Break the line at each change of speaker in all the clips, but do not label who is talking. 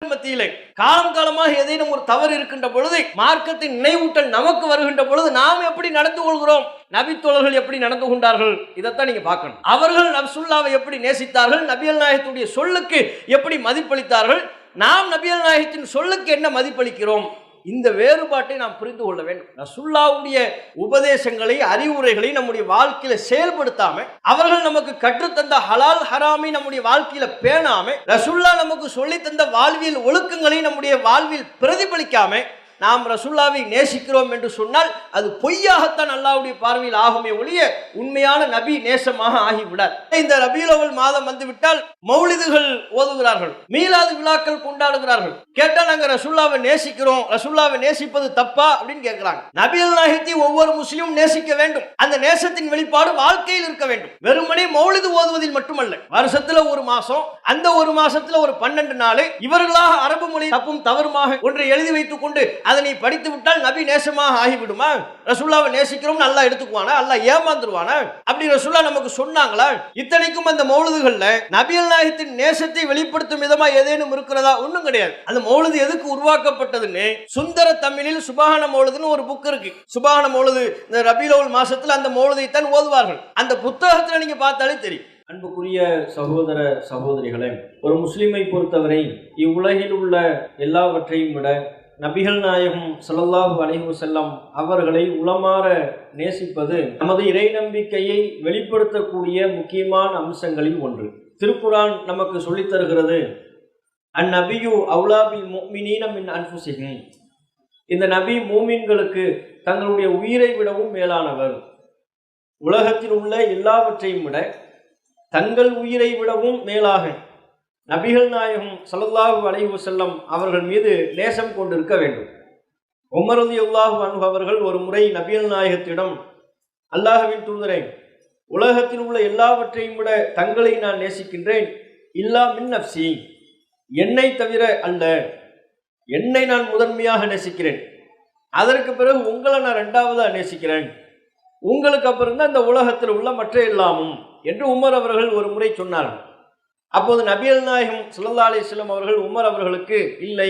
மத்தியிலே காலம் காலமாக ஏதேனும் ஒரு தவறு இருக்கின்ற பொழுது மார்க்கத்தின் நினைவூட்டல் நமக்கு வருகின்ற பொழுது நாம் எப்படி நடந்து கொள்கிறோம், நபித்தோழர்கள் எப்படி நடந்து கொண்டார்கள், இதைத்தான் நீங்க பார்க்கணும். அவர்கள் ரசூலுல்லாஹ்வை எப்படி நேசித்தார்கள், நபிகள் நாயகத்துடைய சொல்லுக்கு எப்படி மதிப்பளித்தார்கள், நாம் நபிகள் நாயகத்தின் சொல்லுக்கு என்ன மதிப்பளிக்கிறோம், இந்த வேறுபாட்டை நாம் புரிந்து கொள்ள வேண்டும். ரசூலுல்லாஹ்வுடைய உபதேசங்களை அறிவுரைகளை நம்முடைய வாழ்க்கையில செயல்படுத்தாம, அவர்கள் நமக்கு கற்றுத்தந்த ஹலால் ஹராமை நம்முடைய வாழ்க்கையில பேணாம, ரசூலுல்லாஹ் நமக்கு சொல்லி தந்த வாழ்வியல் ஒழுக்கங்களை நம்முடைய வாழ்வில் பிரதிபலிக்காம நாம் ரசூலுல்லாஹ்வை நேசிக்கிறோம் என்று சொன்னால் அது பொய்யாகத்தான் அல்லாஹ்வுடைய பார்வையில் ஆகுமே ஒழிய உண்மையான நபி நேசமாக ஆகிவிடார். இந்த ரபீஉல் அவ்வல் மாதம் வந்துவிட்டால் மௌலிதுகள் ஓதுகிறார்கள், மீலாது விழாக்கள் கொண்டாடுகிறார்கள். கேட்டா நாங்க ரசூலுல்லாஹ்வை நேசிக்கிறோம், ரசூலுல்லாஹ்வை நேசிப்பது தப்பா அப்படின்னு கேட்கிறாங்க. நபிகள் நாயகத்தை ஒவ்வொரு முஸ்லிமும் நேசிக்க வேண்டும். அந்த நேசத்தின் வெளிப்பாடு வாழ்க்கையில் இருக்க வேண்டும். வெறுமனே மௌலிது ஓதுவதில் மட்டுமல்ல, வருஷத்துல ஒரு மாசம், அந்த ஒரு மாசத்துல ஒரு 12 நாள் இவர்களாக அரபு மொழி தப்பும் தவறுமாக ஒன்றை எழுதி வைத்துக் கொண்டு அதனை படித்து விட்டால் நபி நேசமாக ஆகிவிடுமா? ரசூலுல்லாஹ்வை நேசிக்கிறோம் அல்லாஹ் எடுத்துக்குவானா? அல்லாஹ் ஏமாந்துருவானா? அப்படி ரசூலுல்லாஹ் நமக்கு சொன்னாங்களா? இத்தனைக்கும் அந்த மௌலிதுகள்ல நபிகள் நாயகத்தின் நேசத்தை வெளிப்படுத்தும் விதமா ஏதேனும் இருக்கிறதா? ஒண்ணும் கிடையாது. அந்த மௌலிது எதுக்கு உருவாக்கப்பட்டதுன்னு சுந்தர தமிழில் சுபஹான மௌலிதுன்னு ஒரு புக் இருக்கு. சுபஹான மௌலிது இந்த ரபீஉல் அவ்வல் மாசத்துல அந்த மௌலிதை தான் ஓதுவார்கள். அந்த புத்தகத்துல நீங்க பார்த்தாலே தெரியும். அன்புக்குரிய சகோதர சகோதரிகளே, ஒரு முஸ்லிமை பொறுத்தவரை இவ்வுலகில் உள்ள எல்லாவற்றையும் விட நபிகள் நாயகம் ஸல்லல்லாஹு அலைஹி வஸல்லம் அவர்களை உளமாற நேசிப்பது நமது இறை நம்பிக்கையை வெளிப்படுத்தக்கூடிய முக்கியமான அம்சங்களில் ஒன்று. திருக்குர்ஆன் நமக்கு சொல்லித் தருகிறது, அந்நபியு அவுலா பில் முஃமினீன மின் அன்ஃபுஸிஹிம். இந்த நபி மூமின்களுக்கு தங்களுடைய உயிரை விடவும் மேலானவர். உலகத்தில் உள்ள எல்லாவற்றையும் விட தங்கள் உயிரை விடவும் மேலாக நபிகள் நாயகம் ஸல்லல்லாஹு அலைஹி வஸல்லம் அவர்கள் மீது நேசம் கொண்டிருக்க வேண்டும். உமர் ரலியல்லாஹு அன்ஹு அவர்கள் ஒரு முறை நபிகள் நாயகத்திடம், அல்லாஹ்வின் தூதரே, உலகத்தில் உள்ள எல்லாவற்றையும் விட தங்களை நான் நேசிக்கின்றேன், இல்லா மின் நஃப்ஸி, என்னை தவிர அல்ல, என்னை நான் முதன்மையாக நேசிக்கிறேன், அதற்கு பிறகு உங்களை நான் இரண்டாவதாக நேசிக்கிறேன், உங்களுக்கு அப்புறம் தான் இந்த உலகத்தில் உள்ள மற்ற எல்லாமும் என்று உமர் அவர்கள் ஒரு முறை சொன்னார்கள். அப்போது நபிகள் நாயகம் ஸல்லல்லாஹு அலைஹி வஸல்லம் அவர்கள் உமர் அவர்களுக்கு, இல்லை,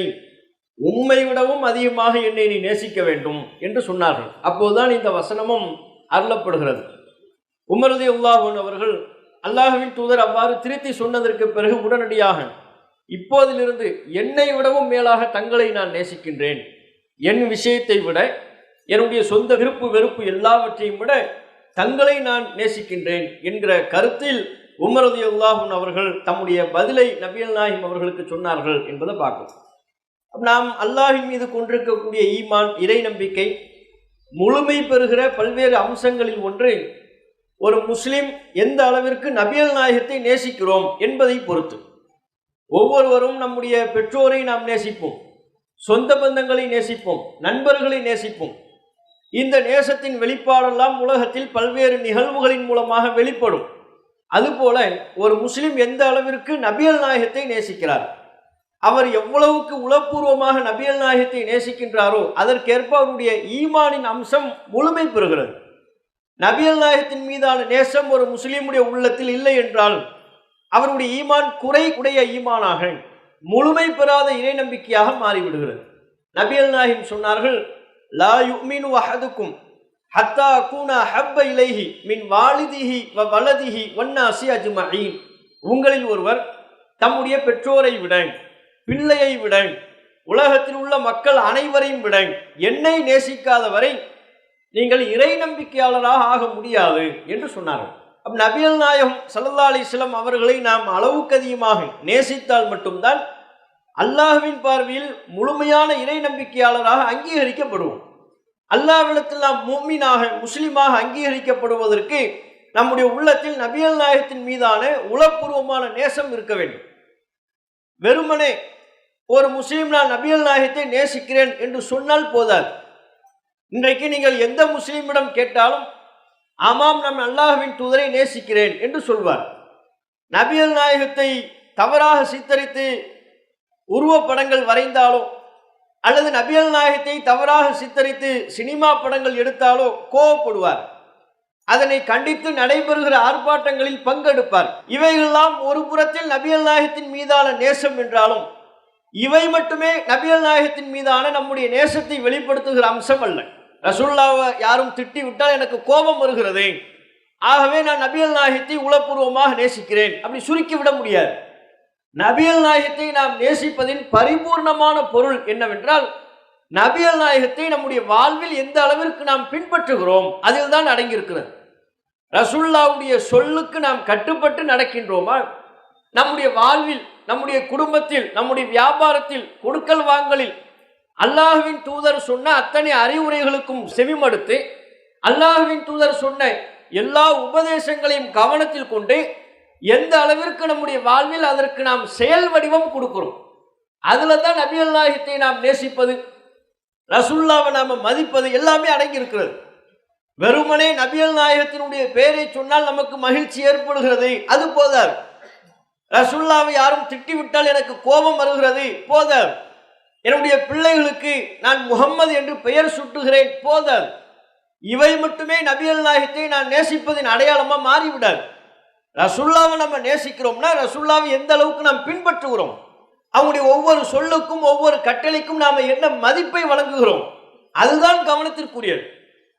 உம்மை விடவும் அதிகமாக என்னை நீ நேசிக்க வேண்டும் என்று சொன்னார்கள். அப்போதுதான் இந்த வசனமும் அருளப்படுகிறது. உமர் ரலியல்லாஹு அன்ஹு அவர்கள் அல்லாஹ்வின் தூதர் அவ்வாறு திருத்தி சொன்னதற்கு பிறகு உடனடியாக, இப்போதிலிருந்து என்னை விடவும் மேலாக தங்களை நான் நேசிக்கின்றேன், என் விஷயத்தை விட என்னுடைய சொந்த விருப்பு வெறுப்பு எல்லாவற்றையும் விட தங்களை நான் நேசிக்கின்றேன் என்கிற கருத்தில் உமர் ரலியல்லாஹு அன்ஹு அவர்கள் தம்முடைய பதிலை நபிகள் நாயகம் அவர்களுக்கு சொன்னார்கள் என்பதை பார்க்கிறோம். நாம் அல்லாஹ்வின் மீது கொண்டிருக்கக்கூடிய ஈமான், இறை நம்பிக்கை முழுமை பெறுகிற பல்வேறு அம்சங்களில் ஒன்று ஒரு முஸ்லிம் எந்த அளவிற்கு நபிகள் நாயகத்தை நேசிக்கிறோம் என்பதை பொறுத்து. ஒவ்வொருவரும் நம்முடைய பெற்றோரை நாம் நேசிப்போம், சொந்த பந்தங்களை நேசிப்போம், நண்பர்களை நேசிப்போம். இந்த நேசத்தின் வெளிப்பாடெல்லாம் உலகத்தில் பல்வேறு நிகழ்வுகளின் மூலமாக வெளிப்படும். அதுபோல ஒரு முஸ்லிம் எந்த அளவிற்கு நபிகள் நாயகத்தை நேசிக்கிறார், அவர் எவ்வளவுக்கு உளப்பூர்வமாக நபிகள் நாயகத்தை நேசிக்கின்றாரோ அதற்கேற்ப அவருடைய ஈமானின் அம்சம் முழுமை பெறுகிறது. நபிகள் நாயகத்தின் மீதான நேசம் ஒரு முஸ்லிமுடைய உள்ளத்தில் இல்லை என்றால் அவருடைய ஈமான் குறை உடைய ஈமானாக, முழுமை பெறாத இறை நம்பிக்கையாக மாறிவிடுகிறது. நபிகள் நாயகம் சொன்னார்கள், லா யுமினு அஹதுக்கும் ஹத்தா அகூனா ஹப்ப இலைஹி மின் வாலிதிஹி வ வலதிஹி வன்னாசி அஜ்மஈன். உங்களில் ஒருவர் தம்முடைய பெற்றோரை விட, பிள்ளையை விட, உலகத்தில் உள்ள மக்கள் அனைவரையும் விட என்னை நேசிக்காதவரை நீங்கள் இறை நம்பிக்கையாளராக ஆக முடியாது என்று சொன்னார்கள். நபிகள் நாயகம் ஸல்லல்லாஹு அலைஹி வஸல்லம் அவர்களை நாம் அளவுக்கு அதிகமாக நேசித்தால் மட்டும்தான் அல்லாஹ்வின் பார்வையில் முழுமையான இறை நம்பிக்கையாளராக அங்கீகரிக்கப்படுவோம். அல்லாஹ்விடத்தில் நாம் முஃமினாக, முஸ்லிமாக அங்கீகரிக்கப்படுவதற்கு நம்முடைய உள்ளத்தில் நபிகள் நாயகத்தின் மீதான உளப்பூர்வமான நேசம் இருக்க வேண்டும். வெறுமனே ஒரு முஸ்லிம் நான் நபிகள் நாயகத்தை நேசிக்கிறேன் என்று சொன்னால் போதாது. இன்றைக்கு நீங்கள் எந்த முஸ்லிமிடம் கேட்டாலும், ஆமாம், நான் அல்லாஹ்வின் தூதரை நேசிக்கிறேன் என்று சொல்வார். நபிகள் நாயகத்தை தவறாக சித்தரித்து உருவப்படங்கள் வரைந்தாலோ அல்லது நபிகள் நாயகத்தை தவறாக சித்தரித்து சினிமா படங்கள் எடுத்தாலோ கோபப்படுவார். அதனை கண்டித்து நடைபெறுகிற ஆர்ப்பாட்டங்களில் பங்கெடுப்பார். இவைகளெல்லாம் ஒரு புறத்தில் நபிகள் நாயகத்தின் மீதான நேசம் என்றாலும் இவை மட்டுமே நபிகள் நாயகத்தின் மீதான நம்முடைய நேசத்தை வெளிப்படுத்துகிற அம்சம் அல்ல. ரசூலுல்லாவை யாரும் திட்டி விட்டால் எனக்கு கோபம் வருகிறது, ஆகவே நான் நபிகள் நாயகத்தை உளப்பூர்வமாக நேசிக்கிறேன், அப்படி சுருக்கிவிட முடியாது. நபிகள் நாயகத்தை நாம் நேசிப்பதின் பரிபூர்ணமான பொருள் என்னவென்றால், நபிகள் நாயகத்தை நம்முடைய வாழ்வில் எந்த அளவிற்கு நாம் பின்பற்றுகிறோம் அதில் தான் அடங்கியிருக்கிறது. ரசூலுல்லாவுடைய சொல்லுக்கு நாம் கட்டுப்பட்டு நடக்கின்றோமா? நம்முடைய வாழ்வில், நம்முடைய குடும்பத்தில், நம்முடைய வியாபாரத்தில், கொடுக்கல் வாங்கலில் அல்லாஹ்வின் தூதர் சொன்ன அத்தனை அறிவுரைகளுக்கும் செவிமடுத்து, அல்லாஹ்வின் தூதர் சொன்ன எல்லா உபதேசங்களையும் கவனத்தில் கொண்டு எந்த அளவிற்கு நம்முடைய வாழ்வில் அதற்கு நாம் செயல் வடிவம் கொடுக்கிறோம், அதுல தான் நபிகள் நாயகத்தை நாம் நேசிப்பது, ரசூலுல்லாவை நாம் மதிப்பது எல்லாமே அடங்கி இருக்கிறது. வெறுமனே நபிகள் நாயகத்தினுடைய பெயரை சொன்னால் நமக்கு மகிழ்ச்சி ஏற்படுகிறது, அது போதாது. ரசூலுல்லாவை யாரும் திட்டிவிட்டால் எனக்கு கோபம் வருகிறது, போதாது. என்னுடைய பிள்ளைகளுக்கு நான் முகம்மது என்று பெயர் சுட்டுகிறேன், போதாது. இவை மட்டுமே நபிகள் நாயகத்தை நான் நேசிப்பதின் அடையாளமா மாறிவிடாது. ரசூலுல்லாவை நம்ம நேசிக்கிறோம்னா ரசூலுல்லாவை எந்த அளவுக்கு நாம் பின்பற்றுகிறோம், அவங்களுடைய ஒவ்வொரு சொல்லுக்கும் ஒவ்வொரு கட்டளைக்கும் நாம என்ன மதிப்பை வழங்குகிறோம், அதுதான் கவனத்திற்குரியது.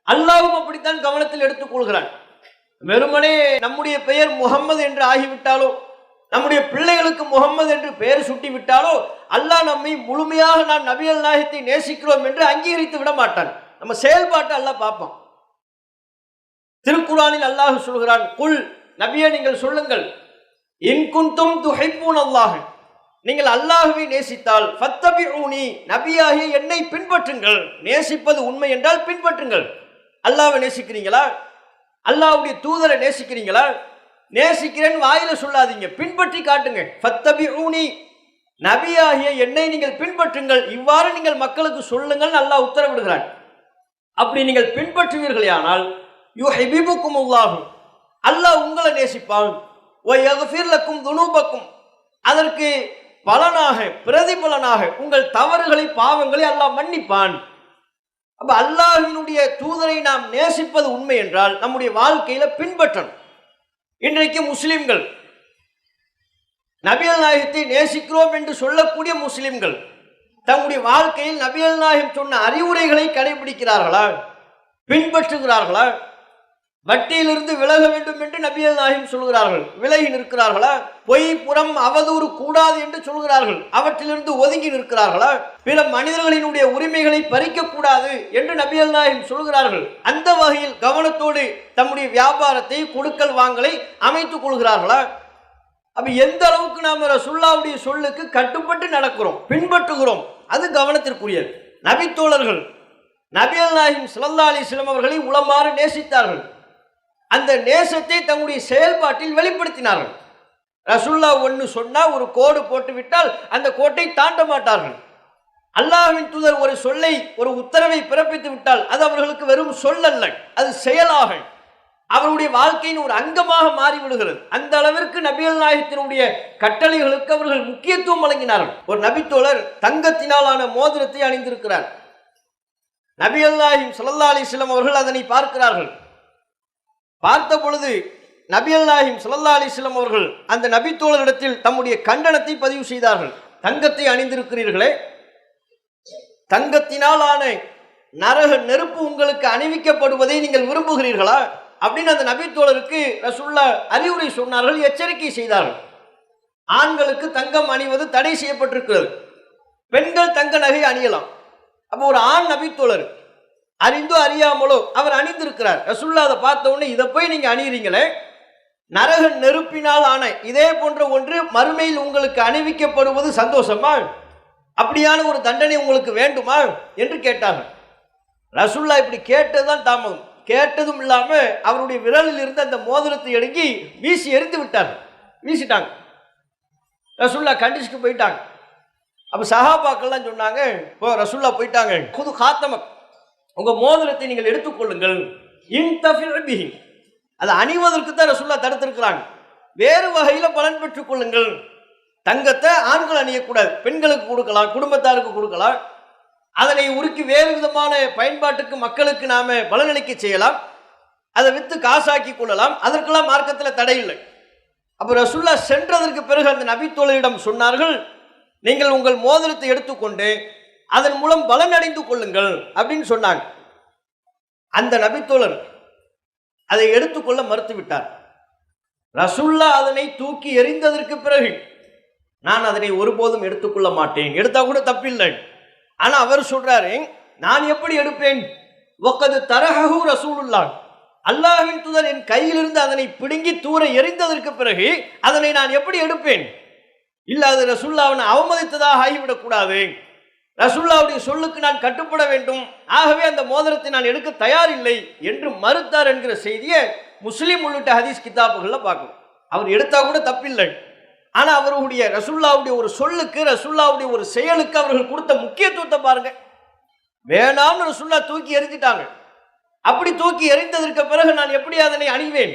அல்லாஹ்வும் அப்படித்தான் கவனத்தில் எடுத்துக் கொள்கிறான். வெறுமனே நம்முடைய பெயர் முகம்மது என்று ஆகிவிட்டாலோ, நம்முடைய பிள்ளைகளுக்கு முகம்மது என்று பெயர் சுட்டிவிட்டாலோ, அல்லாஹ் நம்மை முழுமையாக நான் நபிகள் நாயகத்தை நேசிக்கிறோம் என்று அங்கீகரித்து விட மாட்டான். நம்ம செயல்பாட்டை அல்லாஹ் பார்ப்பான். திருக்குர்ஆனில் அல்லாஹ் சொல்கிறான், குல், நபியே நீங்கள் சொல்லுங்கள், இன் குன்தும் துஹிப்பூன் அல்லாஹ், நீங்கள் அல்லாஹ்வை நேசித்தால் ஃபத்தபிஊனி, நபியாகிய என்னை பின்பற்றுங்கள். நேசிப்பது உண்மை என்றால் பின்பற்றுங்கள். அல்லாஹ்வை நேசிக்கிறீங்களா? அல்லாஹ்வுடைய தூதரை நேசிக்கிறீங்களா? நேசிக்கிறேன் வாயில சொல்லாதீங்க, பின்பற்றி காட்டுங்க. ஃபத்தபிஊனி, நபியாகிய என்னை நீங்கள் பின்பற்றுங்கள், இவ்வாறு நீங்கள் மக்களுக்கு சொல்லுங்கள் அல்லாஹ் உத்தரவிடுகிறான். அப்படி நீங்கள் பின்பற்றுவீர்களானால் யுஹிபுகுமுல்லாஹ், அல்லாஹ் உங்களை நேசிப்பான். வ யக்ஃபிர் லக்கும் துனூபக்கும், அதற்கு பலனாக, பிரதிபலனாக உங்கள் தவறுகளை, பாவங்களை அல்லாஹ் மன்னிப்பான். அப்ப அல்லாஹ்வினுடைய தூதரை நாம் நேசிப்பது உண்மை என்றால் நம்முடைய வாழ்க்கையில பின்பற்றணும். இன்றைக்கு முஸ்லிம்கள் நபிகள் நாயகத்தை நேசிக்கிறோம் என்று சொல்லக்கூடிய முஸ்லிம்கள் தங்களுடைய வாழ்க்கையில் நபிகள் நாயகம் சொன்ன அறிவுரைகளை கடைபிடிக்கிறார்களா, பின்பற்றுகிறார்களா? வட்டியிலிருந்து விலக வேண்டும் என்று நபிகள் நாயகம் சொல்கிறார்கள், விலகி நிற்கிறார்களா? பொய், புறம், அவதூறு கூடாது என்று சொல்கிறார்கள், அவற்றிலிருந்து ஒதுங்கி நிற்கிறார்களா? பிற மனிதர்களினுடைய உரிமைகளை பறிக்கக்கூடாது என்று நபிகள் நாயகம் சொல்கிறார்கள், அந்த வகையில் கவனத்தோடு தம்முடைய வியாபாரத்தை, கொடுக்கல் வாங்கலை அமைத்துக் கொள்கிறார்களா? அப்ப எந்த அளவுக்கு நாம ரசூலுல்லாஹ்வுடைய சொல்லுக்கு கட்டுப்பட்டு நடக்கிறோம், பின்பற்றுகிறோம், அது கவனத்திற்குரியது. நபித்தோழர்கள் நபிகள் நாயகம் ஸல்லல்லாஹு அலைஹி வஸல்லம் அவர்களை உளமாறு நேசித்தார்கள். அந்த நேசத்தை தங்களுடைய செயல்பாட்டில் வெளிப்படுத்தினார்கள். ரசூலுல்லாஹ் ஒன்று சொன்னா ஒரு கோடு போட்டு விட்டால் அந்த கோட்டை தாண்ட மாட்டார்கள். அல்லாஹ்வின் தூதர் ஒரு சொல்லை, ஒரு உத்தரவை பிறப்பித்து விட்டால் அது அவர்களுக்கு வெறும் சொல்லல்ல, அது செயலாக அவருடைய வாழ்க்கையின் ஒரு அங்கமாக மாறிவிடுகிறது. அந்த அளவிற்கு நபிகள் நாயகத்தினுடைய கட்டளைகளுக்கு அவர்கள் முக்கியத்துவம் வழங்கினார்கள். ஒரு நபித்தோழர் தங்கத்தினாலான மோதிரத்தை அணிந்திருக்கிறார். நபிகள் நாயகம் ஸல்லல்லாஹு அலைஹி வஸல்லம் அவர்கள் அதனை பார்க்கிறார்கள். பார்த்த பொழுது நபிகள் நாயகம் ஸல்லல்லாஹு அலைஹி வஸல்லம் அவர்கள் அந்த நபித்தோழரிடத்தில் தம்முடைய கண்டனத்தை பதிவு செய்தார்கள். தங்கத்தை அணிந்திருக்கிறீர்களே, தங்கத்தினாலான நரக நெருப்பு உங்களுக்கு அணிவிக்கப்படுவதை நீங்கள் விரும்புகிறீர்களா அப்படின்னு அந்த நபித்தோழருக்கு ரசூலுல்லாஹ் அறிவுரை சொன்னார்கள், எச்சரிக்கை செய்தார்கள். ஆண்களுக்கு தங்கம் அணிவது தடை செய்யப்பட்டிருக்கிறது, பெண்கள் தங்க நகை அணியலாம். அப்போ ஒரு ஆண் நபித்தோழர் அறிந்தோ அறியாமலோ அவர் அணிந்திருக்கிறார். ரசூலுல்லாஹ் அதை பார்த்த உடனே, இதை போய் நீங்க அணியிறீங்களே, நரக நெருப்பினால் ஆன இதே போன்ற ஒன்று மறுமையில் உங்களுக்கு அணிவிக்கப்படுவது சந்தோஷமா, அப்படியான ஒரு தண்டனை உங்களுக்கு வேண்டுமா என்று கேட்டார்கள். ரசூலுல்லாஹ் இப்படி கேட்டதுதான் தாமதம். கேட்டதும் இல்லாம அவருடைய விரலில் இருந்து அந்த மோதிரத்தை எடுங்கி வீசி எரிந்து விட்டார்கள். வீசிட்டாங்க. ரசூலுல்லாஹ் கண்டிச்சுட்டு போயிட்டாங்க. அப்ப சஹாபாக்கள்லாம் சொன்னாங்க, ரசூலுல்லாஹ் போயிட்டாங்க, புது காத்தமக், உங்க மோதிரத்தை நீங்கள் எடுத்துக்கொள்ளுங்கள், இன்தஃபிர் பிஹி, அதை அணிவதற்கு தான் ரசூலுல்லாஹ் தடுத்திருக்கிறாங்க, வேறு வகையில பலன் பெற்றுக் கொள்ளுங்கள். தங்கத்தை ஆண்கள் அணியக்கூடாது, பெண்களுக்கு கொடுக்கலாம், குடும்பத்தாருக்கு கொடுக்கலாம், அதனை உருக்கி வேறு விதமான பயன்பாட்டுக்கு மக்களுக்கு நாம பலனளிக்க செய்யலாம், அதை வித்து காசாக்கி கொள்ளலாம், அதற்கெல்லாம் மார்க்கத்தில் தடை இல்லை. அப்போ ரசூலுல்லாஹ் சென்றதற்கு பிறகு அந்த நபித்தோழரிடம் சொன்னார்கள், நீங்கள் உங்கள் மோதிரத்தை எடுத்துக்கொண்டு அதன் மூலம் பலன் அடைந்து கொள்ளுங்கள் அப்படின்னு சொன்னாங்க. அந்த நபித்தோழர் அதை எடுத்துக்கொள்ள மறுத்து விட்டார். ரசூல்லா அதனை தூக்கி எறிந்ததற்கு பிறகு நான் அதனை ஒருபோதும் எடுத்துக்கொள்ள மாட்டேன், எடுத்தா கூட தப்பில்லை. ஆனா அவர் சொல்றாரு, நான் எப்படி எடுப்பேன்? வக்கது தரஹு ரசூலுல்லாஹ், அல்லாஹ்வின் தூதர் என் கையிலிருந்து அதனை பிடுங்கி தூர எறிந்ததற்கு பிறகு அதனை நான் எப்படி எடுப்பேன்? இல்ல, அது ரசூலுல்லாஹ்வை அவமதித்ததாக ஆகிவிடக் கூடாது, ரசூலுல்லாஹ்வுடைய சொல்லுக்கு நான் கட்டுப்பட வேண்டும், ஆகவே அந்த மோதிரத்தை நான் எடுக்க தயாரில்லை என்று மறுத்தார் என்கிற செய்தியை முஸ்லிம் உள்ளிட்ட ஹதீஸ் கிதாபுகள்ல பார்க்கணும். அவர் எடுத்தா கூட தப்பில்லை, ஆனா அவருடைய ரசூலுல்லாஹ்வுடைய ஒரு சொல்லுக்கு, ரசூலுல்லாஹ்வுடைய ஒரு செயலுக்கு அவர்கள் கொடுத்த முக்கியத்துவத்தை பாருங்க. வேணாம்னு ரசூலுல்லாஹ் தூக்கி எறிஞ்சிட்டாங்க. அப்படி தூக்கி எறிந்ததற்கு பிறகு நான் எப்படி அதனை அணிவேன்?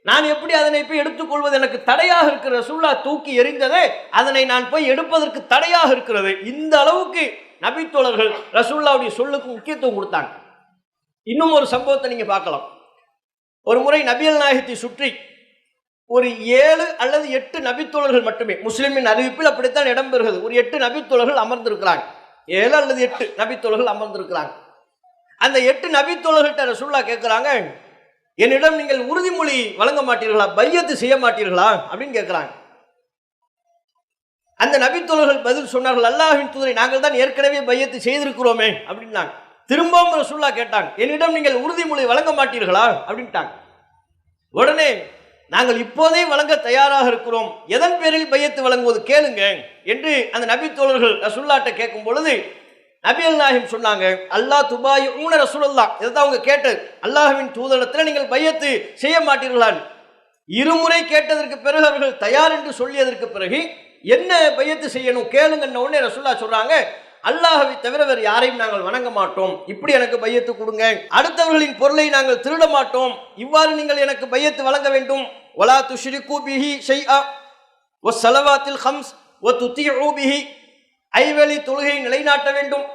நான் எப்படி அதனை போய் எடுத்துக்கொள்வது? எனக்கு தடையாக இருக்கிற ரசூலுல்லாஹ் தூக்கி எறிந்ததே அதனை நான் போய் எடுப்பதற்கு தடையாக இருக்கிறது. இந்த அளவுக்கு நபித்தோழர்கள் ரசூலுல்லாஹ்வுடைய சொல்லுக்கு முக்கியத்துவம் கொடுத்தாங்க. இன்னும் ஒரு சம்பவத்தை நீங்க பார்க்கலாம். ஒரு முறை நபிகள் நாயகத்தை சுற்றி ஒரு 7 அல்லது 8 நபித்தோழர்கள் மட்டுமே, முஸ்லிமின் அறிவிப்பில் அப்படித்தான் இடம்பெறுகிறது, ஒரு 8 நபித்தோழர்கள் அமர்ந்திருக்கிறாங்க. 7 அல்லது 8 நபித்தோழர்கள் அமர்ந்திருக்கிறாங்க. அந்த 8 நபித்தோழர்கள்ட்ட ரசூலுல்லாஹ் கேட்கிறாங்க, என்னிடம் நீங்கள் உறுதிமொழி வழங்க மாட்டீர்களா, பையத்து செய்ய மாட்டீர்களா அப்படின்னு கேட்கிறாங்க. அந்த நபித்தோழர்கள் பதில் சொன்னார்கள், அல்லாஹ்வின் தூதரை, நாங்கள் தான் ஏற்கனவே பையத்து செய்திருக்கிறோமே அப்படின்னாங்க. திரும்பவும் ரசூலுல்லாஹ் கேட்டாங்க, என்னிடம் நீங்கள் உறுதிமொழி வழங்க மாட்டீர்களா அப்படின்ட்டாங்க. உடனே, நாங்கள் இப்போதே வழங்க தயாராக இருக்கிறோம், எதன் பேரில் பையத்து வழங்குவது கேளுங்க என்று அந்த நபித்தோழர்கள் ரசூலுல்லாஹ்ட்ட கேட்கும் பொழுது நபிகள் நாயகம் சொன்னாங்க, அல்லாஹ் துபாயுன ரசூலுல்லாஹ், இதுதான் அவங்க கேட்டது, அல்லாஹ்வின் தூதரிடத்தில் நீங்கள் பையத்து செய்ய மாட்டீர்களான்னு. இருமுறை கேட்டதற்கு பிறகு அவர்கள் தயார் என்று சொல்லியதற்கு பிறகு என்ன பையத்து செய்யணும் கேளுங்கன்ன உடனே ரசூலுல்லாஹ் சொல்றாங்க, அல்லாஹ்வை தவிர வேறு யாரையும் நாங்கள் வணங்க மாட்டோம், இப்படி எனக்கு பையத்து கொடுங்க, அடுத்தவர்களின் பொருளை நாங்கள் திருட மாட்டோம், இவ்வாறு நீங்கள் எனக்கு பையத்து வழங்க வேண்டும், வலா துஷ்ரிகு பிஹி ஷைஆ வஸ்ஸலவாத்தில் ஹம்ஸ் வதுதிஉ பிஹி, ஐவேளை தொழுகை நிலைநாட்ட வேண்டும்,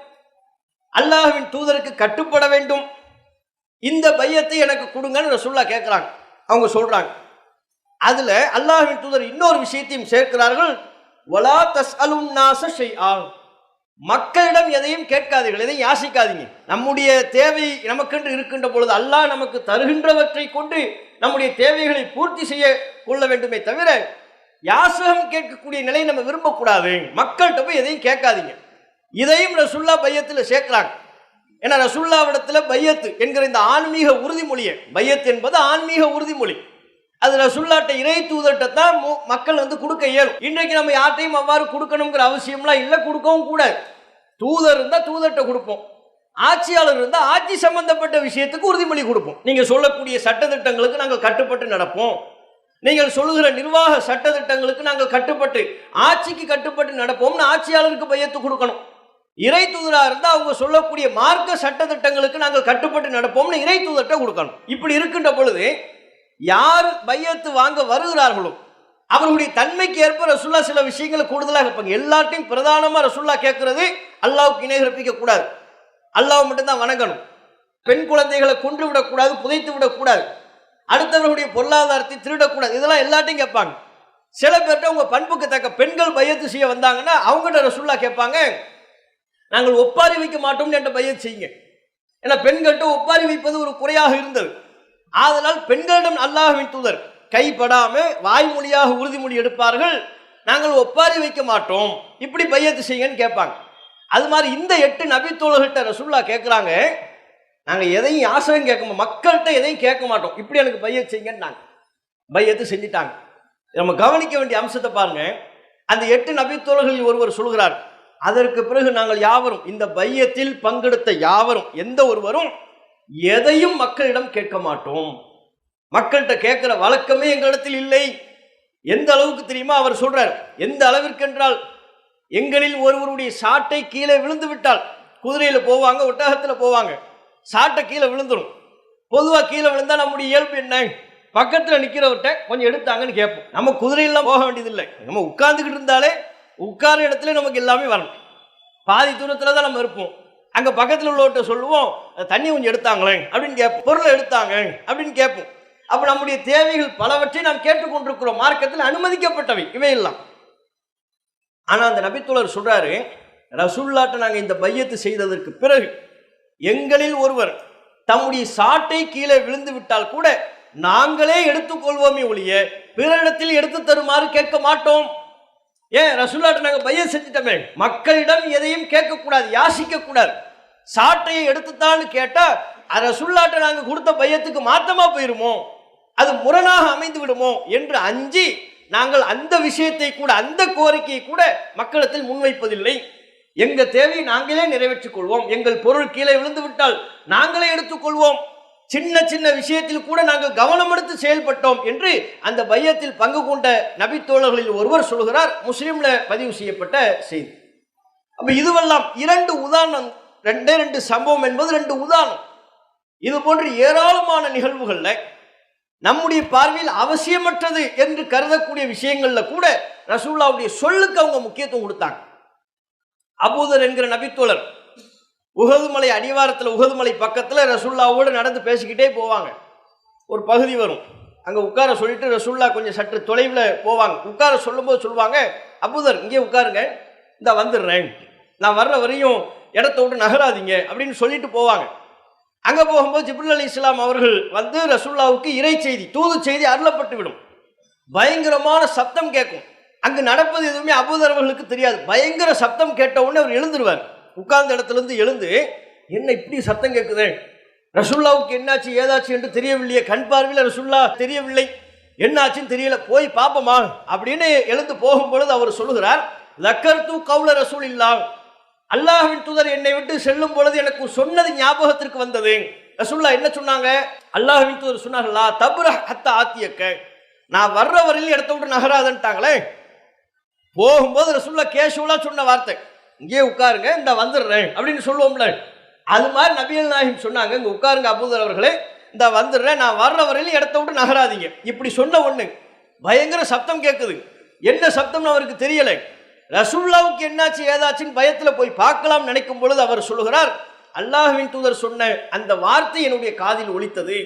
அல்லாஹ்வின் தூதருக்கு கட்டுப்பட வேண்டும், இந்த பையத்தை எனக்கு கொடுங்கன்னு ரசூலுல்லாஹ் கேட்கிறாங்க. அவங்க சொல்றாங்க. அதுல அல்லாஹ்வின் தூதர் இன்னொரு விஷயத்தையும் சேர்க்கிறார்கள், வலா தஸ்அலுன் நாஸ ஷைஆ, மக்களிடம் எதையும் கேட்காதீர்கள், எதையும் யாசிக்காதீங்க. நம்முடைய தேவை நமக்கென்று இருக்கின்ற பொழுது அல்லாஹ் நமக்கு தருகின்றவற்றை கொண்டு நம்முடைய தேவைகளை பூர்த்தி செய்ய கொள்ள வேண்டுமே தவிர யாசகம் கேட்கக்கூடிய நிலையை நம்ம விரும்பக்கூடாது. மக்கள்கிட்ட போய் எதையும் கேட்காதீங்க. இதையும் ரசூலுல்லாஹ் பையத்தில் சேர்க்கிறாங்க. ஏன்னா ரசூலுல்லாஹ்விடத்தில் பையத்து என்கிற இந்த ஆன்மீக உறுதிமொழியை, பையத் என்பது ஆன்மீக உறுதிமொழி, அது ரசூலுல்லாஹ்ட்ட இறை தூதர்கிட்ட தான் மக்கள் கொடுக்க இயலும். இன்றைக்கு நம்ம யார்ட்டையும் அவ்வாறு கொடுக்கணுங்கிற அவசியம்லாம் இல்லை, கொடுக்கவும் கூடாது. தூதர் இருந்தால் தூதர்கிட்ட கொடுப்போம், ஆட்சியாளர் இருந்தால் ஆட்சி சம்பந்தப்பட்ட விஷயத்துக்கு உறுதிமொழி கொடுப்போம். நீங்கள் சொல்லக்கூடிய சட்டத்திட்டங்களுக்கு நாங்கள் கட்டுப்பட்டு நடப்போம், நீங்கள் சொல்லுகிற நிர்வாக சட்டத்திட்டங்களுக்கு நாங்கள் கட்டுப்பட்டு, ஆட்சிக்கு கட்டுப்பட்டு நடப்போம்னு ஆட்சியாளருக்கு பையத்து கொடுக்கணும். இறை தூதராக இருந்தால் அவங்க சொல்லக்கூடிய மார்க்க சட்டத்திட்டங்களுக்கு நாங்கள் கட்டுப்பட்டு நடப்போம்னு இறை தூதர்கிட்ட கொடுக்கணும். இப்படி இருக்கின்ற பொழுது யார் பையத்து வாங்க வருகிறார்களோ அவர்களுடைய தன்மைக்கு ஏற்ப ரசூலுல்லாஹ் சில விஷயங்களை கூடுதலாக கேட்பாங்க. எல்லாத்தையும் பிரதானமாக ரசூலுல்லாஹ் கேட்கறது அல்லாஹ்வுக்கு இணை கற்பிக்க கூடாது, அல்லாஹ் மட்டும்தான் வணங்கணும், பெண் குழந்தைகளை கொன்று விடக்கூடாது, புதைத்து விடக்கூடாது, அடுத்தவர்களுடைய பொருளாதாரத்தை திருடக்கூடாது, இதெல்லாம் எல்லாத்தையும் கேட்பாங்க. சில பேர்கிட்ட உங்க பண்புக்கு தக்க பெண்கள் பையத்து செய்ய வந்தாங்கன்னா அவங்ககிட்ட ரசூலுல்லாஹ் கேட்பாங்க, நாங்கள் ஒப்பாரி வைக்க மாட்டோம்னு என்ற பையத்து செய்யுங்க. ஏன்னா பெண்கள்கிட்ட ஒப்பாரி வைப்பது ஒரு குறையாக இருந்தது. ஆதலால் பெண்களிடம் அல்லாஹ்வின் தூதர் கைப்படாம வாய்மொழியாக உறுதிமொழி எடுப்பார்கள், நாங்கள் ஒப்பாரி வைக்க மாட்டோம், இப்படி பையத்து செய்யுங்கன்னு கேட்பாங்க. அது மாதிரி இந்த 8 நபித்தோழர்கள்ட்ட ரசூலுல்லாஹ் கேட்குறாங்க, நாங்கள் எதையும் யாசகம் கேட்க மாட்டோம், மக்கள்கிட்ட எதையும் கேட்க மாட்டோம், இப்படி எனக்கு பையத்து செய்யுங்கன்னு நாங்கள் பையத்து செஞ்சிட்டாங்க. நம்ம கவனிக்க வேண்டிய அம்சத்தை பாருங்க. அந்த 8 நபித்தோழர்களில் ஒருவர் சொல்கிறார், அதற்கு பிறகு நாங்கள் யாவரும், இந்த பையத்தில் பங்கெடுத்த யாவரும், எந்த ஒருவரும் எதையும் மக்களிடம் கேட்க மாட்டோம், மக்கள்கிட்ட கேட்கிற வழக்கமே எங்களிடத்தில் இல்லை. எந்த அளவுக்கு தெரியுமா அவர் சொல்றார், எந்த அளவிற்கு என்றால், எங்களில் ஒருவருடைய சாட்டை கீழே விழுந்து விட்டால், குதிரையில் போவாங்க, ஒட்டகத்தில் போவாங்க, சாட்டை கீழே விழுந்துடும். பொதுவாக கீழே விழுந்தா நம்முடைய இயல்பு என்ன, பக்கத்தில் நிற்கிறவர்கிட்ட கொஞ்சம் எடுத்தாங்கன்னு கேட்போம். நம்ம குதிரையெல்லாம் போக வேண்டியதில்லை, நம்ம உட்கார்ந்துக்கிட்டு இருந்தாலே உட்கார இடத்துல நமக்கு எல்லாமே வரணும். பாதி தூரத்தில் தான் நம்ம இருப்போம். அங்கே பக்கத்தில் உள்ளவர்கிட்ட சொல்லுவோம், தண்ணி கொஞ்சம் எடுத்தாங்களே அப்படின்னு கேட்போம், பொருளை எடுத்தாங்க அப்படின்னு கேட்போம். அப்போ நம்முடைய தேவைகள் பலவற்றை நாம் கேட்டுக்கொண்டிருக்கிறோம், மார்க்கத்தில் அனுமதிக்கப்பட்டவை இவையெல்லாம். ஆனா அந்த நபித்தோழர் சொல்றாரு, ரசூலுல்லாஹ்ட்ட நாங்க இந்த பையத்து செய்ததற்கு பிறகு எங்களில் ஒருவர் தம்முடைய சாட்டை கீழே விழுந்து விட்டால் கூட நாங்களே எடுத்துக்கொள்வோமே ஒழிய பிறரிடத்தில் எடுத்து தருமாறு கேட்க மாட்டோம். ஏன்? ரசூலுல்லாஹ்ட்ட நாங்க பையத் செஞ்சிட்டோமே, மக்களிடம் எதையும் கேட்கக்கூடாது, யாசிக்க கூடாது. சாட்டையை எடுத்துத்தான்னு கேட்டா ரசூலுல்லாஹ்ட்ட நாங்க கொடுத்த பையத்துக்கு மாத்தமா போயிருமோ, அது முரணாக அமைந்து விடுமோ என்று அஞ்சி நாங்கள் அந்த விஷயத்தை கூட, அந்த கோரிக்கையை கூட மக்களிடத்தில் முன்வைப்பதில்லை. எங்க தேவையை நாங்களே நிறைவேற்றிக் கொள்வோம், எங்கள் பொருள் கீழே விழுந்து விட்டால் நாங்களே எடுத்துக்கொள்வோம், சின்ன சின்ன விஷயத்தில் கூட நாங்கள் கவனம் எடுத்து செயல்பட்டோம் என்று அந்த பையத்தில் பங்கு கொண்ட நபித்தோழர்களில் ஒருவர் சொல்கிறார். முஸ்லிம்ல பதிவு செய்யப்பட்ட செய்தி. அப்ப இதுவெல்லாம் இரண்டு உதாரணம், ரெண்டு சம்பவம் என்பது ரெண்டு உதாரணம். இது போன்று ஏராளமான நிகழ்வுகள்ல நம்முடைய பார்வையில் அவசியமற்றது என்று கருதக்கூடிய விஷயங்கள்ல கூட ரசூலுல்லாஹ்வுடைய சொல்லுக்கு அவங்க முக்கியத்துவம் கொடுத்தாங்க. அபூதர் என்கிற நபித்தோழர் உஹது மலை அடிவாரத்தில், உஹது மலை பக்கத்தில் ரசூலுல்லாஹ்வோடு நடந்து பேசிக்கிட்டே போவாங்க. ஒரு பகுதி வரும், அங்கே உட்கார சொல்லிட்டு ரசூலுல்லாஹ் கொஞ்சம் சற்று தொலைவில் போவாங்க. உட்கார சொல்லும்போது சொல்லுவாங்க, அபூதர் இங்கே உட்காருங்க, இந்த வந்துடுறேன், நான் வர்ற வரையும் இடத்த விட்டு நகராதீங்க அப்படின்னு சொல்லிட்டு போவாங்க. அங்கே போகும்போது ஜிப்ரீல் அலைஹிஸ்ஸலாம் அவர்கள் வந்து ரசூலுல்லாஹ்வுக்கு இறை செய்தி, தூது செய்தி அருளப்பட்டு விடும். பயங்கரமான சப்தம் கேட்கும். அங்கு நடப்பது எதுவுமே அபூதர் அவர்களுக்கு தெரியாது. பயங்கர சப்தம் கேட்ட உடனே அவர் எழுந்துருவார். உட்கார்ந்த இடத்திலிருந்து எழுந்து, என்ன இப்படி சத்தம் கேட்குது, ரசூலுல்லாஹ்வுக்கு என்னாச்சு ஏதாச்சு என்று தெரியவில்லையே, கண் பார்வையில் ரசூலுல்லாஹ் தெரியவில்லை, என்னாச்சுன்னு தெரியல, போய் பாப்பமா அப்படின்னு எழுந்து போகும்பொழுது அவர் சொல்லுகிறார், லக்கர்து கௌல ரசூலில்லாஹ், அல்லாஹ்வின் தூதர் என்னை விட்டு செல்லும் பொழுது எனக்கு சொன்னது ஞாபகத்திற்கு வந்தது. ரசூலுல்லாஹ் என்ன சொன்னாங்க? அல்லாஹ்வின் தூதர் சொன்னார்களா, தப்ரஹ் ஹத்தா ஆத்தியக்க, நான் வர்ற வரையிலும் இடத்த விட்டு நகராதன்ட்டாங்களே. போகும்போது ரசூலுல்லாஹ் கேஷுவலா சொன்ன வார்த்தை, இங்கே உட்காருங்க, இந்த வந்துடுறேன் அப்படின்னு சொல்லுவோம்ல, அது மாதிரி நபிகள் நாயகம் சொன்னாங்க, இங்க உட்காருங்க அபூதர் அவர்களே, இந்த வந்துடுறேன், நான் வர்ற வரையிலும் இடத்த விட்டு நகராதீங்க. இப்படி சொன்ன ஒண்ணு பயங்கர சப்தம் கேட்குது. என்ன சப்தம்னு அவருக்கு தெரியலை. ரசூலுல்லாஹ்வுக்கு என்னாச்சு ஏதாச்சுன்னு பயத்துல போய் பார்க்கலாம் நினைக்கும் பொழுது அவர் சொல்லுகிறார், அல்லாஹ்வின் தூதர் சொன்ன அந்த வார்த்தை என்னுடைய காதில் ஒலித்தது,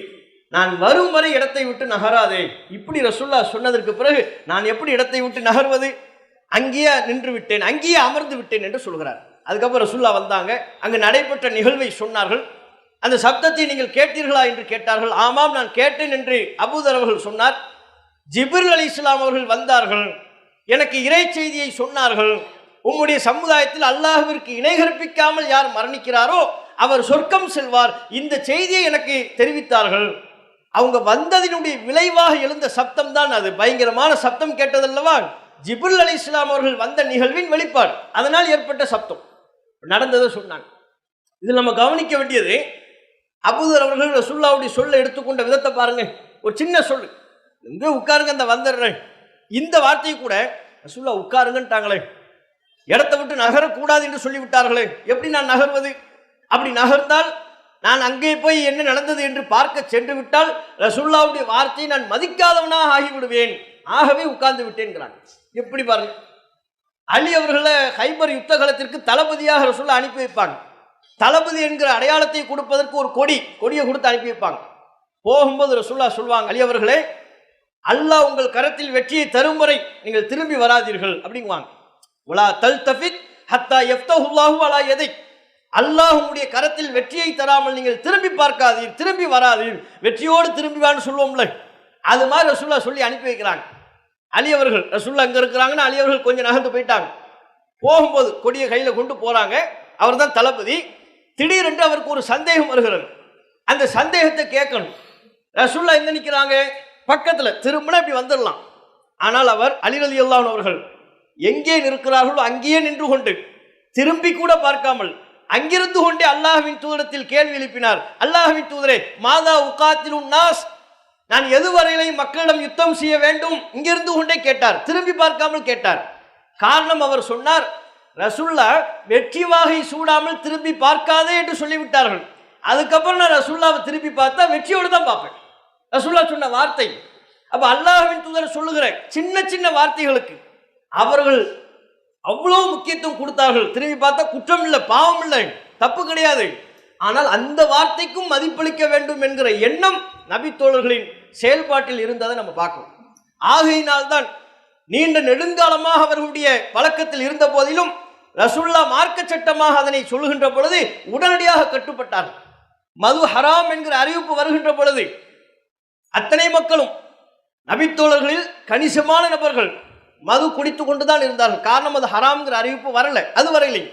நான் வரும் வரை இடத்தை விட்டு நகராதே. இப்படி ரசூலுல்லாஹ் சொன்னதற்கு பிறகு நான் எப்படி இடத்தை விட்டு நகர்வது, அங்கேயே நின்று விட்டேன், அங்கேயே அமர்ந்து விட்டேன் என்று சொல்கிறார். அதுக்கப்புறம் ரசூலுல்லாஹ் வந்தாங்க, அங்கு நடைபெற்ற நிகழ்வை சொன்னார்கள். அந்த சப்தத்தை நீங்கள் கேட்டீர்களா என்று கேட்டார்கள். ஆமாம் நான் கேட்டேன் என்று அபூதர் அவர்கள் சொன்னார். ஜிப்ரீல் அலைஹிஸ்ஸலாம் அவர்கள் வந்தார்கள், எனக்கு இறை செய்தியை சொன்னார்கள், உம்முடைய சமுதாயத்தில் அல்லாஹ்விற்கு இணை கற்பிக்காமல் யார் மரணிக்கிறாரோ அவர் சொர்க்கம் செல்வார், இந்த செய்தியை எனக்கு தெரிவித்தார்கள். அவங்க வந்ததினுடைய விளைவாக எழுந்த சப்தம் தான் அது. பயங்கரமான சப்தம் கேட்டதல்லவா, ஜிப்ரீல் அலைஹிஸ்ஸலாம் அவர்கள் வந்த நிகழ்வின் வெளிப்பாடு, அதனால் ஏற்பட்ட சப்தம் நடந்ததை சொன்னாங்க. இதில் நம்ம கவனிக்க வேண்டியது, அபூதர் அவர்கள் ரசூலுல்லாஹ்வுடைய சொல்ல எடுத்துக்கொண்ட விதத்தை பாருங்க. ஒரு சின்ன சொல்லு, இங்கே உட்காருங்க, அந்த வந்துடுறேன், இந்த வார்த்தையை கூட ரசூலுல்லாஹ் உட்காருங்கன்ட்டாங்களே, இடத்தை விட்டு நகரக்கூடாது என்று சொல்லிவிட்டார்களே, எப்படி நான் நகர்வது? அப்படி நகர்ந்தால் நான் அங்கே போய் என்ன நடந்தது என்று பார்க்க சென்று விட்டால் ரசூலுல்லாஹ்வுடைய வார்த்தையை நான் மதிக்காதவனாக ஆகிவிடுவேன், ஆகவே உட்கார்ந்து விட்டேன்கிறாங்க. எப்படி பாருங்க, அலி அவர்களை ஹைபர் யுத்த காலத்திற்கு தளபதியாக ரசூலுல்லாஹ் அனுப்பி வைப்பாங்க. தளபதி என்கிற அடையாளத்தை கொடுப்பதற்கு ஒரு கொடியை கொடுத்து அனுப்பி வைப்பாங்க. போகும்போது ரசூலுல்லாஹ் சொல்வாங்க, அலி அவர்களே, அல்லாஹ் உங்கள் கரத்தில் வெற்றியை தரும் வரை நீங்கள் திரும்பி வராதீர்கள் அப்படிங்குவாங்க. வலா தல்தஃபித் ஹத்தா யஃப்தஹுல்லாஹு அலா யதைக், அல்லாஹ் உங்களுடைய கரத்தில் வெற்றியை தராமல் நீங்கள் திரும்பி பார்க்காதீர், திரும்பி வராதீர், வெற்றியோடு திரும்பி வான்னு சொல்லுவோம்ல, அது மாதிரி ரசூலுல்லாஹ் சொல்லி அனுப்பி வைக்கிறாங்க. அலி அவர்கள் ரசூலுல்லாஹ் அங்கே இருக்கிறாங்கன்னா அலி அவர்கள் கொஞ்சம் நகர்ந்து போயிட்டாங்க. போகும்போது கொடியை கையில் கொண்டு போறாங்க, அவர் தான் தளபதி. திடீரென்று அவருக்கு ஒரு சந்தேகம் வருகிறது. அந்த சந்தேகத்தை கேட்கணும். ரசூலுல்லாஹ் எங்க நிற்கிறாங்க? பக்கத்தில், திரும்பினா இப்படி வந்துடலாம். ஆனால் அவர் அலி ரலியல்லாஹு அன்ஹு அவர்கள் எங்கே நிற்கிறார்களோ அங்கேயே நின்று கொண்டு திரும்பி கூட பார்க்காமல் அங்கிருந்து கொண்டே அல்லாஹ்வின் தூதரத்தில் கேள்வி எழுப்பினார். அல்லாஹ்வின் தூதரே, மாதா உகாத்திலுன் நாஸ், நான் எதுவரையிலையும் மக்களிடம் யுத்தம் செய்ய வேண்டும், இங்கிருந்து கொண்டே கேட்டார், திரும்பி பார்க்காமல் கேட்டார். காரணம் அவர் சொன்னார், ரசூலுல்லாஹ் வெற்றி வாகை சூடாமல் திரும்பி பார்க்காதே என்று சொல்லிவிட்டார்கள். அதுக்கப்புறம் நான் ரசூலுல்லாஹ்வை திரும்பி பார்த்தா வெற்றியோடு தான் பார்ப்பேன். ரசூலுல்லாஹ் சொன்ன வார்த்தை. அப்ப அல்லாஹ்வின் தூதர் சொல்லுகிற சின்ன சின்ன வார்த்தைகளுக்கு அவர்கள் அவ்வளவு முக்கியத்துவம் கொடுத்தார்கள். திரும்பி பார்த்தா குற்றம் இல்லை, பாவம் இல்லை, தப்பு கிடையாது. ஆனால் அந்த வார்த்தைக்கும் மதிப்பளிக்க வேண்டும் என்கிற எண்ணம் நபி தோழர்களின் செயல்பாட்டில் இருந்ததை நம்ம பார்க்கணும். ஆகையினால்தான் நீண்ட நெடுங்காலமாக அவர்களுடைய பழக்கத்தில் இருந்த போதிலும் ரசூல்லா மார்க்க சட்டமாக அதனை சொல்லுகின்ற பொழுது உடனடியாக கட்டுப்பட்டார்கள். மது ஹராம் என்கிற அறிவிப்பு வருகின்ற பொழுது அத்தனை மக்களும் நபித்தோழர்களில் கணிசமான நபர்கள் மது குடித்து கொண்டுதான் இருந்தார்கள். காரணம் அது ஹராம்ங்கிற அறிவிப்பு வரல, அது வரையில்லை.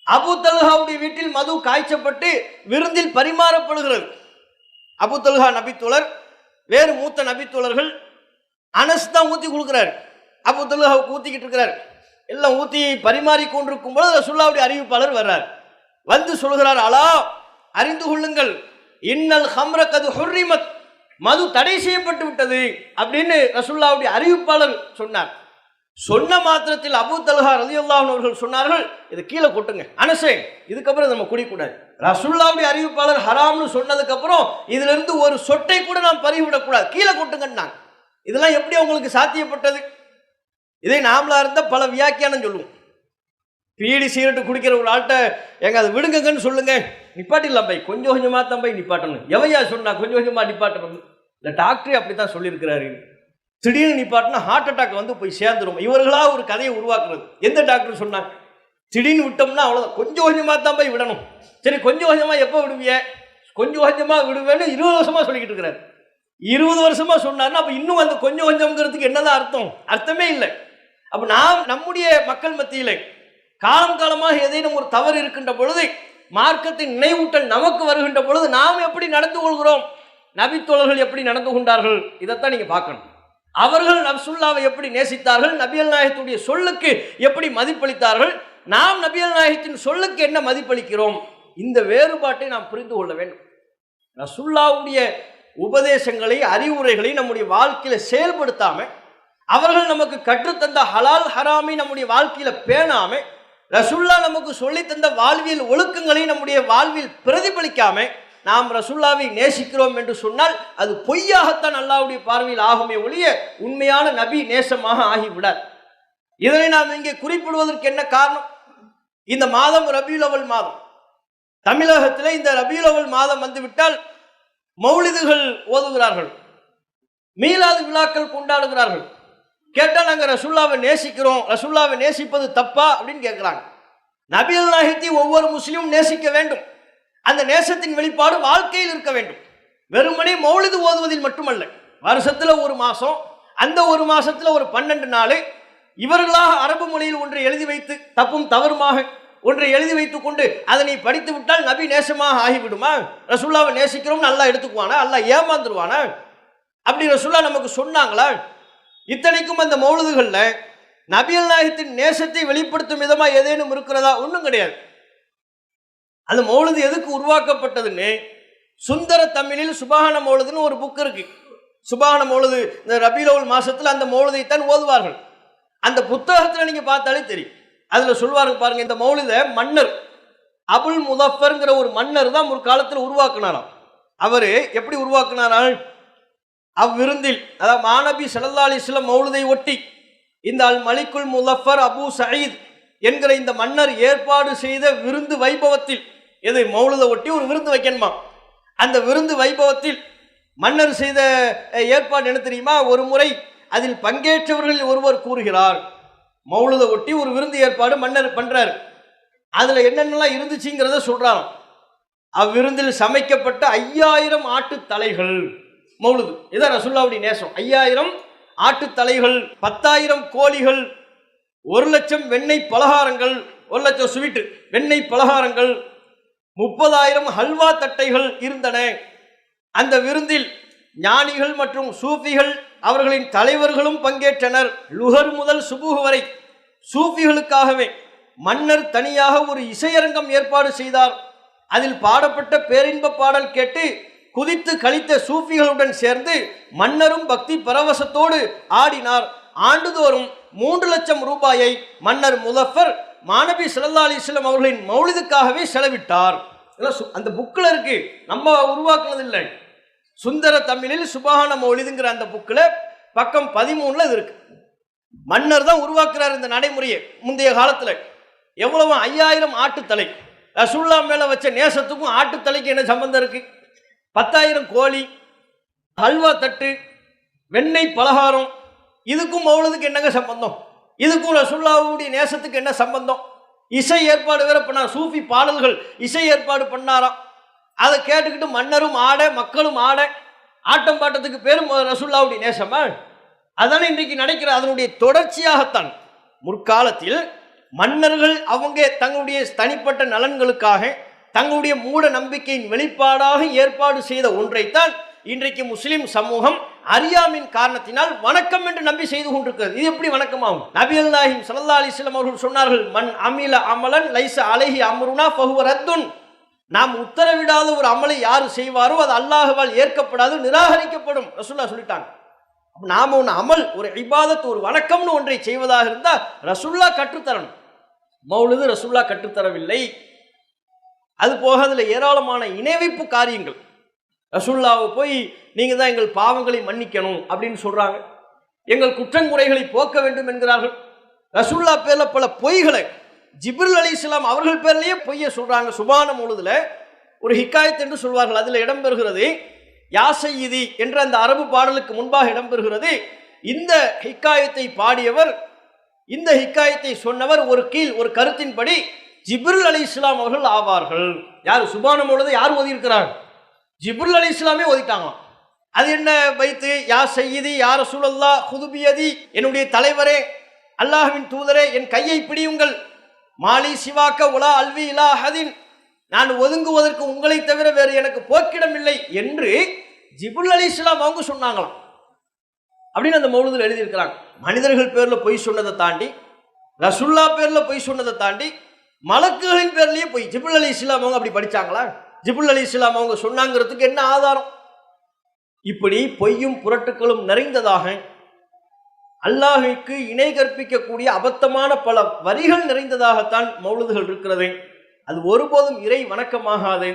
அபூ தல்ஹாவுடைய வீட்டில் மது காய்ச்சப்பட்டு விருந்தில் பரிமாறப்படுகிறது. அபூ தல்ஹா நபித்தோழர், வேறு மூத்த நபித்தோழர்கள். அனஸ் தான் ஊற்றி கொடுக்குறாரு, அபூ தல்ஹாவுக்கு ஊற்றிக்கிட்டு இருக்கிறார். எல்லாம் ஊற்றி பரிமாறி கொண்டிருக்கும் பொழுது ரசூலுல்லாஹ்வுடைய அறிவிப்பாளர் வர்றார். வந்து சொல்கிறார், அலா அறிந்து கொள்ளுங்கள், இன்னல் ஹம்ர கது ஹுர்ரிமத், மது தடை செய்யப்பட்டு விட்டது அப்படின்னு ரசூலுல்லாஹ்வுடைய அறிவிப்பாளர் சொன்னார். சொன்ன மாத்திரத்தில் அபூ தல்ஹா ரலியல்லாஹு அன்ஹு அவர்கள் சொன்னார்கள், இதை கீழே கொட்டுங்க அனஸே, இதுக்கப்புறம் நம்ம குடிக்கூடாது. ரசூலுல்லாஹ்வுடைய அறிவிப்பாளர் ஹராம்னு சொன்னதுக்கு அப்புறம் இதுல இருந்து ஒரு சொட்டை கூட நாம் பறிவிடக்கூடாது, கீழே கொட்டுங்கன்னாங்க. இதெல்லாம் எப்படி அவங்களுக்கு சாத்தியப்பட்டது? இதை நாமளா இருந்த பல வியாக்கியானம் சொல்லுவோம். பீடி சிகரெட்டு குடிக்கிற ஒரு ஆள்கிட்ட எங்க அதை விடுங்கன்னு சொல்லுங்க, நிப்பாட்டிடலாம் பை, கொஞ்சம் கொஞ்சமா தான் பை நிப்பாட்டணும். எவையா சொன்னா கொஞ்சம் கொஞ்சமா நிப்பாட்டணும்? இந்த டாக்டரே அப்படித்தான் சொல்லியிருக்கிறாரு. திடீர்னு நிப்பாட்டினா ஹார்ட் அட்டாக் வந்து போய் சேர்ந்துரும். இவர்களா ஒரு கதையை உருவாக்குறது. எந்த டாக்டர் சொன்னாங்க? திடீர்னு விட்டோம்னா அவ்வளோதான், கொஞ்சம் கொஞ்சமா தான் போய் விடணும். சரி, கொஞ்சம் கொஞ்சமா எப்போ விடுவிய? கொஞ்சம் கொஞ்சமா விடுவேன்னு 20 வருஷமா சொல்லிக்கிட்டு இருக்கிறாரு. 20 வருஷமா சொன்னார்னா அப்ப இன்னும் அந்த கொஞ்சம் கொஞ்சம்ங்கிறதுக்கு என்னதான் அர்த்தம்? அர்த்தமே இல்லை. அப்ப நாம் நம்முடைய மக்கள் மத்தியிலே காலம் காலமாக ஏதேனும் ஒரு தவறு இருக்கின்ற பொழுது, மார்க்கத்தின் நினைவூட்டல் நமக்கு வருகின்ற பொழுது நாம் எப்படி நடந்து கொள்கிறோம், நபித்தோழர்கள் எப்படி நடந்து கொண்டார்கள், இதைத்தான் நீங்க பார்க்கணும். அவர்கள் ரசூலுல்லாஹ்வை எப்படி நேசித்தார்கள், நபிகள் நாயகத்துடைய சொல்லுக்கு எப்படி மதிப்பளித்தார்கள், நாம் நபிகள் நாயகத்தின் சொல்லுக்கு என்ன மதிப்பளிக்கிறோம், இந்த வேறுபாட்டை நாம் புரிந்து கொள்ள வேண்டும். ரசூலுல்லாஹ்வுடைய உபதேசங்களை, அறிவுரைகளை நம்முடைய வாழ்க்கையில செயல்படுத்தாம, அவர்கள் நமக்கு கற்றுத்தந்த ஹலால் ஹராமை நம்முடைய வாழ்க்கையில பேணாம, ரசூலுல்லாஹ் நமக்கு சொல்லி தந்த வாழ்வியல் ஒழுக்கங்களை நம்முடைய வாழ்வில் பிரதிபலிக்காம நாம் ரசூலுல்லாஹ்வை நேசிக்கிறோம் என்று சொன்னால் அது பொய்யாகத்தான் அல்லாஹ்வுடைய பார்வையில் ஆகுமே ஒழிய உண்மையான நபி நேசமாக ஆகிவிடார். இதனை நாம் இங்கே குறிப்பிடுவதற்கு என்ன காரணம்? இந்த மாதம் ரபியுல் அவ்வல் மாதம். தமிழகத்தில் இந்த ரபியுல் அவ்வல் மாதம் வந்துவிட்டால் மௌலிதுகள் ஓதுகிறார்கள், மீலாது விழாக்கள் கொண்டாடுகிறார்கள். கேட்டால் நாங்கள் ரசூலுல்லாஹ்வை நேசிக்கிறோம், ரசூலுல்லாஹ்வை நேசிப்பது தப்பா அப்படின்னு கேட்கிறாங்க. நபிகள் நாயகத்தை ஒவ்வொரு முஸ்லீமும் நேசிக்க வேண்டும். அந்த நேசத்தின் வெளிப்பாடு வாழ்க்கையில் இருக்க வேண்டும். வெறுமனே மௌலிது ஓதுவதில் மட்டுமல்ல, வருஷத்துல ஒரு மாசம், அந்த ஒரு மாசத்துல ஒரு 12 நாள் இவர்களாக அரபு மொழியில் ஒன்றை எழுதி வைத்து, தப்பும் தவறுமாக ஒன்றை எழுதி வைத்துக் கொண்டு அதனை படித்து விட்டால் நபி நேசமாக ஆகிவிடுமா? ரசூலுல்லாஹ்வை நேசிக்கிறோம் நல்லா எடுத்துக்குவானா? அல்லாஹ் ஏமாந்துருவானா? அப்படி ரசூலுல்லாஹ் நமக்கு சொன்னாங்களா? இத்தனைக்கும் அந்த மௌலிதுகள்ல நபிகள் நாயகத்தின் நேசத்தை வெளிப்படுத்தும் விதமா ஏதேனும் இருக்கிறதா? ஒன்றும் கிடையாது. அந்த மௌலிது எதுக்கு உருவாக்கப்பட்டதுன்னு சுந்தர தமிழில் சுபஹான மௌலிதுன்னு ஒரு புக் இருக்கு. சுபஹான மௌலிது, இந்த ரபியுல் அவ்வல் மாசத்துல அந்த மௌலிதை தான் ஓதுவார்கள். அந்த புத்தகத்தில் நீங்க பார்த்தாலே தெரியும். அதுல சொல்வார்கள் பாருங்க, இந்த மௌலித மன்னர் அபுல் முதஃபர்ங்கிற ஒரு மன்னர் தான் ஒரு காலத்தில் உருவாக்குனாராம். அவரு எப்படி உருவாக்குனாரால், அவ்விருந்தில், அதாவது மாநபி ஸல்லல்லாஹு அலைஹி வஸல்லம் மௌலிதை ஒட்டி இந்த அல் மலிக்குல் முலஃபர் அபு சயீத் என்கிற இந்த மன்னர் ஏற்பாடு செய்த விருந்து வைபவத்தில், எது மௌலிதை ஒட்டி ஒரு விருந்து வைக்கணுமா, அந்த விருந்து வைபவத்தில் மன்னர் செய்த ஏற்பாடு என்ன தெரியுமா? ஒரு முறை அதில் பங்கேற்றவர்கள் ஒருவர் கூறுகிறார், மௌலிதை ஒட்டி ஒரு விருந்து ஏற்பாடு மன்னர் பண்றாரு, அதுல என்னென்னலாம் இருந்துச்சுங்கிறத சொல்றாங்க. அவ்விருந்தில் சமைக்கப்பட்ட 5000 ஆட்டு தலைகள், மௌலிது இதான் ரசூலுல்லாஹ்வுடைய நேசம். 5000 ஆட்டு தலைகள், 10,000 கோழிகள், 1,00,000 வெண்ணெய் பலகாரங்கள், 1,00,000 ஸ்வீட்டு வெண்ணெய் பலகாரங்கள், 30,000 ஹல்வா தட்டைகள் இருந்தன. அந்த விருந்தில் ஞானிகள் மற்றும் சூஃபிகள் அவர்களின் தலைவர்களும் பங்கேற்றனர். லுஹர் முதல் சுபுஹ் வரை சூஃபிகளுக்காகவே மன்னர் தனியாக ஒரு இசையரங்கம் ஏற்பாடு செய்தார். அதில் பாடப்பட்ட பேரின்ப பாடல் கேட்டு குதித்து கழித்த சூஃபிகளுடன் சேர்ந்து மன்னரும் பக்தி பரவசத்தோடு ஆடினார். ஆண்டுதோறும் 3,00,000 ரூபாயை மன்னர் முலஃபர் மாநபி ஸல்லல்லாஹு அலைஹி வஸல்லம் அவர்களின் மௌலிதுக்காகவே செலவிட்டார். அந்த புக்கில் இருக்கு, நம்ம உருவாக்குனது இல்லை. சுந்தர தமிழில் சுபஹான மௌலிதுங்கிற அந்த புக்கில் பக்கம் 13 இது இருக்கு. மன்னர் தான் உருவாக்குறார் இந்த நடைமுறையை. முந்தைய காலத்தில் எவ்வளவு 5000 ஆட்டுத்தலை, ரசூலுல்லாஹ் மேல வச்ச நேசத்துக்கும் ஆட்டுத்தலைக்கு என்ன சம்பந்தம் இருக்கு? 10,000 கோழி, ஹல்வா தட்டு, வெண்ணெய் பலகாரம், இதுக்கும் மௌலதுக்கு என்னங்க சம்பந்தம்? இதுக்கும் ரசூலுல்லாஹ்வுடைய நேசத்துக்கு என்ன சம்பந்தம்? இசை ஏற்பாடு வேற பண்ணார், சூஃபி பாடல்கள் இசை ஏற்பாடு பண்ணாராம். அதை கேட்டுக்கிட்டு மன்னரும் ஆட மக்களும் ஆட, ஆட்டம் பாட்டத்துக்கு பேரும் ரசூலுல்லாஹ்வுடைய நேசமா? அதானே இன்றைக்கு நடக்கிற. அதனுடைய தொடர்ச்சியாகத்தான் முற்காலத்தில் மன்னர்கள் அவங்க தங்களுடைய தனிப்பட்ட நலன்களுக்காக தங்களுடைய மூட நம்பிக்கையின் வெளிப்பாடாக ஏற்பாடு செய்த ஒன்றைத்தான் இன்றைக்கு முஸ்லிம் சமூகம் அறியாமின் காரணத்தினால் வணக்கம் என்று நம்பி செய்து கொண்டிருக்கிறது. இது எப்படி வணக்கமாகும்? நபிகள் நாயகம் ஸல்லல்லாஹு அலைஹி வஸல்லம் அவர்கள் சொன்னார்கள், மன் அமில அமலன் லைஸ அலைஹி அம்ருனா ஃபஹுவ ரத்துன். நாம் உத்தரவிடாத ஒரு அமலை யார் செய்வாரோ அது அல்லாஹ்வால் ஏற்கப்படாது, நிராகரிக்கப்படும். ரசூலுல்லாஹ் சொல்லிட்டாங்க. நாம ஒன்று அமல், ஒரு இபாதத், ஒரு வணக்கம்னு ஒன்றை செய்வதாக இருந்தால் ரசூலுல்லாஹ் கற்றுத்தரணும். மௌலிது ரசூலுல்லாஹ் கற்றுத்தரவில்லை. அது போக அதில் ஏராளமான இணைவைப்பு காரியங்கள். ரசூலுல்லாஹ்வை போய் நீங்கள் தான் எங்கள் பாவங்களை மன்னிக்கணும் அப்படின்னு சொல்கிறாங்க, எங்கள் குற்றங்குறைகளை போக்க வேண்டும் என்கிறார்கள். ரசூலுல்லாஹ் பேரில் பல பொய்களை, ஜிப்ரில் அலைஹிஸ்ஸலாம் அவர்கள் பேர்லேயே பொய்யை சொல்கிறாங்க. சுபான மௌலிதில் ஒரு ஹிக்காயத் என்று சொல்வார்கள், அதில் இடம்பெறுகிறது யா சய்யிதி என்ற அந்த அரபு பாடலுக்கு முன்பாக இடம்பெறுகிறது. இந்த ஹிக்காயத்தை பாடியவர், இந்த ஹிக்காயத்தை சொன்னவர் ஒரு கருத்தின்படி ஜிப்ரில் அலைஹிஸ்ஸலாம் அவர்கள் ஆவார்கள். யார்? சுபான மௌலிதை யார் ஓதியிருக்கிறார்? ஜிப்ரில் அலைஹிஸ்ஸலாமே ஓதிட்டாங்களாம். அது என்ன பைத்து? யா சய்யிதி யா ரசூலல்லாஹ் குதுபியதி, என்னுடைய தலைவரே, அல்லாஹ்வின் தூதரே, என் கையை பிடியுங்கள். மாலி சிவாக்க உலா அல்வி இலா ஹதின், நான் ஒதுங்குவதற்கு உங்களை தவிர வேறு எனக்கு போக்கிடம் இல்லை என்று ஜிப்ரில் அலைஹிஸ்ஸலாம் அவங்க சொன்னாங்களாம் அப்படின்னு அந்த மௌலிதில் எழுதியிருக்கிறாங்க. மனிதர்கள் பேரில் பொய் சொன்னதை தாண்டி, ரசூலுல்லாஹ் பேரில் பொய் சொன்னதை தாண்டி, மலக்குகளின் பேர்லேயே பொய். ஜிப்ரில் அலைஹிஸ்ஸலாம் அவங்க அப்படி படித்தாங்களா? ஜிப்ரில் அலைஹிஸ்ஸலாம் அவங்க சொன்னாங்கிறதுக்கு என்ன ஆதாரம்? இப்படி பொய்யும் புரட்டுக்களும் நிறைந்ததாக, அல்லாஹ்வுக்கு இணை கற்பிக்கக்கூடிய அபத்தமான பல வரிகள் நிறைந்ததாகத்தான் மௌலிதுகள் இருக்கிறது. அது ஒருபோதும் இறை வணக்கமாகாது.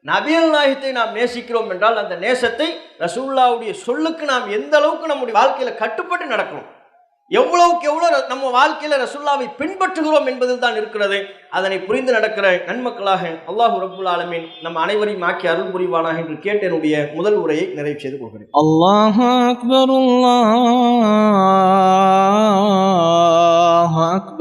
நபிகள் நாயகத்தை நாம் நேசிக்கிறோம் என்றால் அந்த நேசத்தை ரசூலுல்லாஹ்வுடைய சொல்லுக்கு நாம் எந்த அளவுக்கு நம்முடைய வாழ்க்கையில கட்டுப்பட்டு நடக்கணும், எவ்வளவுக்கு எவ்வளவு நம்ம வாழ்க்கையில ரசூலுல்லாஹ்வை பின்பற்றுகிறோம் என்பதில் தான் இருக்கிறது. அதனை புரிந்து நடக்கிற நன்மக்களாக அல்லாஹ் ரப்புல் ஆலமீன் நம் அனைவரையும் ஆக்கி அருள் புரிவானாக என்று கேட்டு என்னுடைய முதல் உரையை நிறைவு செய்து கொள்கிறேன்.
அல்லாஹு அக்பர், அல்லாஹு அக்பர்.